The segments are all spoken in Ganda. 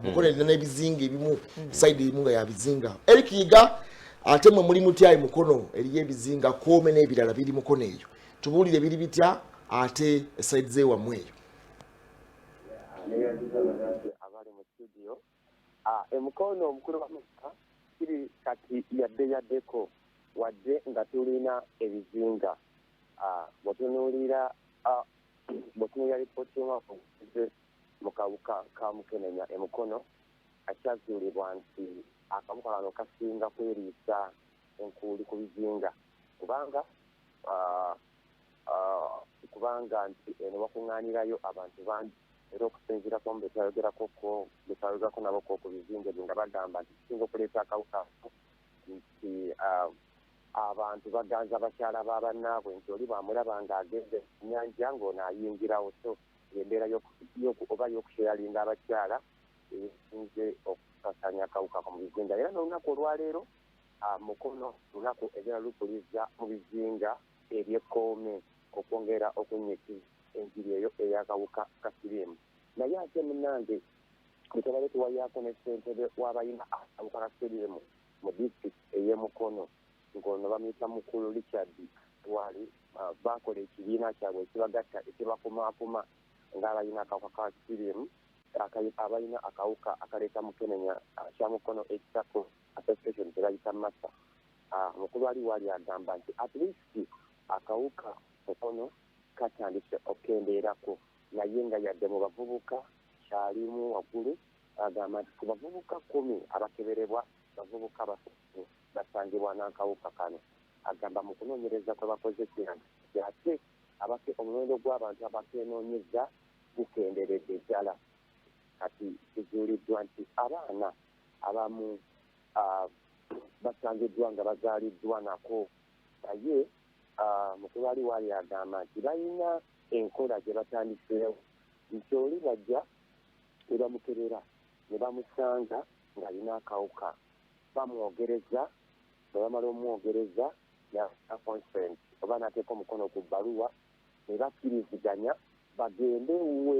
mukono erina n'ebizinga ebimu side emu nga yabizinga Eric Yiga ate mwe muli mutyayi mukono eriyo ebizinga koome n'ebirala biri mukono eyo tubuulire biri bitya ate side z'ewammwe eyo abali mu studio emukono omukulu w'amaka kiri kati yaddeko wadde nga tulina ebizinga bwetunuulira lipooti y'omwaka mu kawuka ka Mukenenya emukono akyazuulibwa nti akawuka kano kasinga kweriisa enkuuli ku bizinga kubanga nti eno bakuŋŋaanirayo abantu bangi era okusinziirako mu betwayogerako nabo ku bizinga ebyo nga bagamba nti kisinga okuleeta akawuka nti abantu baganza abakyala b'abannaabwe nti oli bwamulaba ng'ageze ku nnyanja ng'ono ayingirawo so embeera oba y'okusheyalinga abakyala esinze okukasanya akawuka mu bizinga era n'olunaku olwaleero mukono lunaku egera lupuliza mu bizinga ebyekkoome okwongera okunyikiza enjiri eyo ey'akawuka ka siriimu naye ate munnange bwetubale tuwayaako ne ssentebe w'abalina akawuka ka siriimu mu disitulikiti ey'emukono ng'ono bamuyita mukulu Richard Wali bakola ekibiina kyabwe ekibagatta ekibakumaakuma ng'abalina akawuka ka siriimu abalina akawuka akaleeta Mukenenya kya mukono ekitako association tebayita masa mukulu ali Wali agamba nti at least akawuka mukono katandise okukendeerako naye nga yadde mu bavubuka kyalimu waggulu agamba nti ku bavubuka 10 abakeberebwa bavubuka basatu basangibwa n'akawuka kano agamba mu kunoonyereza kwe bakoze kiranga ate omuwendo gw'abantu abakenoonyeza gukenderedde ddala kati kizuuliddwa nti abaana abamu basangiddwa nga bazaaliddwa nako naye mukulu ali Wali agamba nti balina enkola gye batandiseewo nti oli bajja ne bamukebera ne bamusanga ng'alina akawuka bamwogereza bwe bamala omwogereza appointment oba n'ateeka omukono ku bbaluwa ne bakkiriziganya bagende we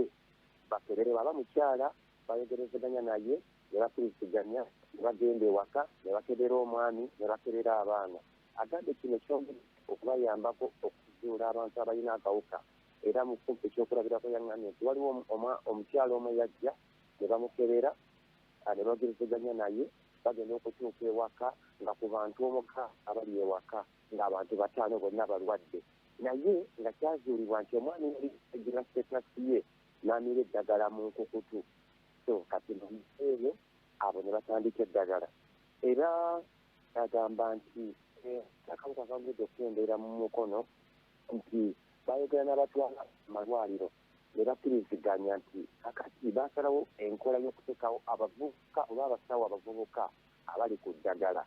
bakebere baba mukyala bayogerezeganya naye ne bakkiriziganya ne bagenda ewaka ne bakebera omwami ne bakebera abaana agambe kino kyongera okubayambako okuzuula abantu abalina akawuka era mu kumpi ekyokulabirako yaŋŋamye nti waliwo omukyala omu yajja ne bamukebera ne bogerezeganya naye bagenda okutuuka ewaka nga ku bantu omuka abali ewaka ng'abantu 5 bonna balwadde naye nga kyazuulibwa nti omwami yali agira stetasi ye n'amira eddagala mu nkukutu so kati eyo abo ne batandika eddagala era agamba nti akawuka kagudde okukendeera mu mukono nti bayogera n'abatwala amalwaliro ne bakkiriziganya nti kakati baasalawo enkola y'okuteekawo abavubuka oba abasawo abavubuka abali ku ddagala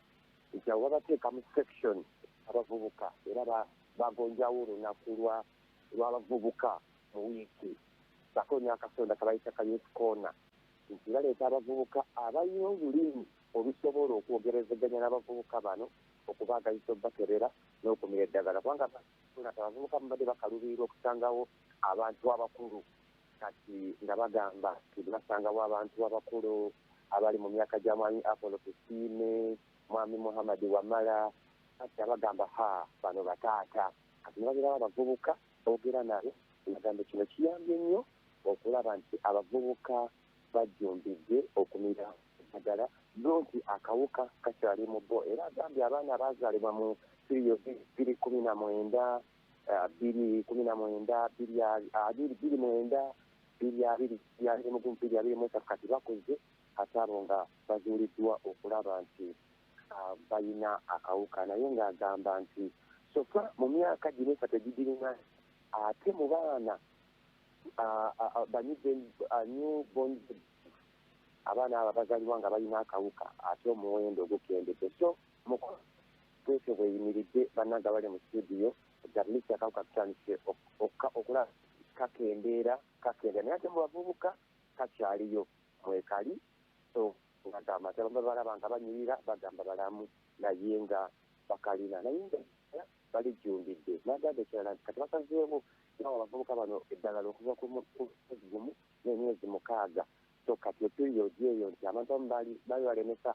nti abo babateeka mu section abavubuka era bagonjawo olunaku lw'abavubuka mu wiiki bakonya akasonda kabayita ka youth corner nti baleeta abavubuka abalina olulimi olusobola okwogerezeganya n'abavubuka bano okubaagayisa obbakebera n'okumira eddagala kubanga abavubuka mubadde bakaluubirira okusangawo abantu abakulu kati nga bagamba nti basangawo abantu abakulu abali mu myaka gya mwami Apollo Kusime mwami Muhammad Wamala kati abagamba bano bataata kati nibagerawo abavubuka boogera nabo bagamba kino kiyambye nnyo okulaba nti abavubuka bajjumbidde okumira eddagala nti akawuka kakyali mu bo era agambye abaana abaazaalibwa mu piriyo 2019 kati bakoze ate abo nga bazuuliddwa okulaba nti balina akawuka naye ng'agamba nti sofa mu myaka gino esatu egigirina ate mu baana newborn abaana abo bazaalibwa nga balina akawuka ate omuwendo gukendedde so twese bweyimiridde bannanga bali mu studio gatulisi akawuka tutandise okulaba kakendeera naye ate mu bavubuka kakyaliyo mwekali so bagamba ate bamwe balaba nga banyirira bagamba balamu naye nga bakalina naye nga balijjumbidde nagamba ekirala nti kati basazeewo nawo abavubuka bano eddagala okuva ku mwezi gumu n'emyezi 6 so kati tuyojja eyo nti abantu abamu bali balemesa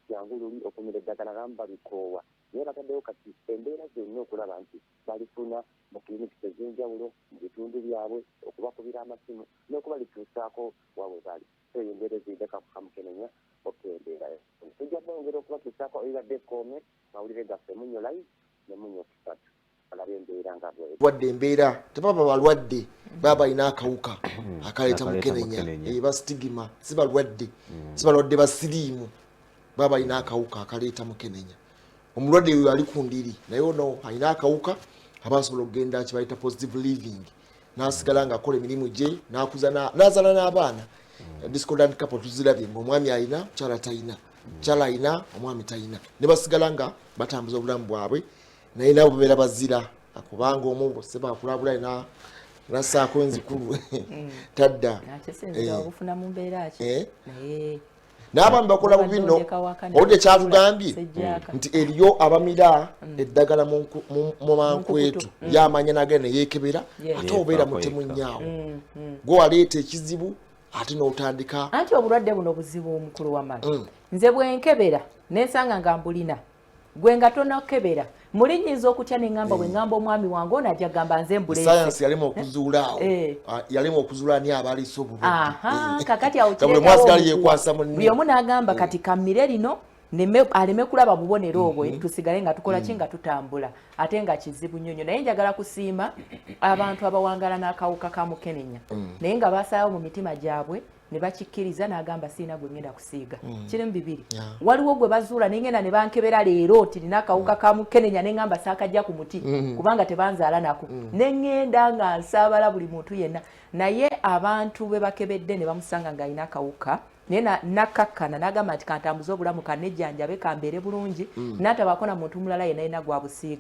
jangu luli okumira eddagala abamu babikoowa naye bataddewo kati embeera zonna okulaba nti balifuna mu kiliniki ez'enjawulo mu bitundu byabwe okubakubira amasimu n'okubalituusaako wabwe bali so eyo embeera eziyideka ku Kamukenenya okembeerayo tujja bongera okubatuusaako ebibadde koome mawulire gaffe munyo live ne munyo kusatu alabe embeera nga bwe wadde embeera tebaba balwadde baba balina akawuka akaleeta Mukenenya basitigima si balwadde basiriimu baba balina akawuka akaleeta Mukenenya omulwadde oyo ali ku ndiri naye ono alina akawuka aba asobola okugenda kibayita positive living n'asigala ng'akola emirimu gye n'akuza n'azaala n'abaana discordant couple tuzirabye ng'omwami alina mukyala talina mukyala alina omwami talina ne basigala nga batambuza obulamu bwabwe naye nabo babeera bazira kubanga omu sebakulabula nassaako enzikulu tadda n'abamu bakola mu bino oludde kyatugambye nti eriyo abamira eddagala mu mankwetu yamanya nagenda neyekebera ate obeera mutemu nnyawo gwe waleeta ekizibu ate n'otandika anti obulwadde buno buzibu omukulu w'amala nze bwenkebera nensanga nga mbulina gwe nga tonakebera muli nyinza okutya neŋŋamba bwe ŋŋamba omwami wange ono ajja gamba nze mbuleese sayansi yalimu okuzuulaawo yalimu okuzuula ani abaliisa obulwadde kakati awo buli omu n'agamba kati kammire lino aleme kulaba bubonero obwe tusigale nga tukola ki nga tutambula ate nga kizibu nnyo nnyo naye njagala kusiima abantu abawangala n'akawuka ka Mukenenya naye nga basalawo mu mitima gyabwe ne bakikkiriza n'agamba siina gwe ngenda kusiiga kirimu bibiri waliwo gwe bazuula nengenda ne bankebera leero ti nina akawuka ka Mukenenya neŋŋamba saakajja ku muti kubanga tebanzaala nako neŋŋenda nga nsaabala buli muntu yenna naye abantu be bakebedde ne bamusanga ng'alina akawuka naye nakkakkana n'agamba nti kantambuze obulamu kannejjanjabe kambeere bulungi n'atabaako na muntu mulala yenna yenna gwabusiiga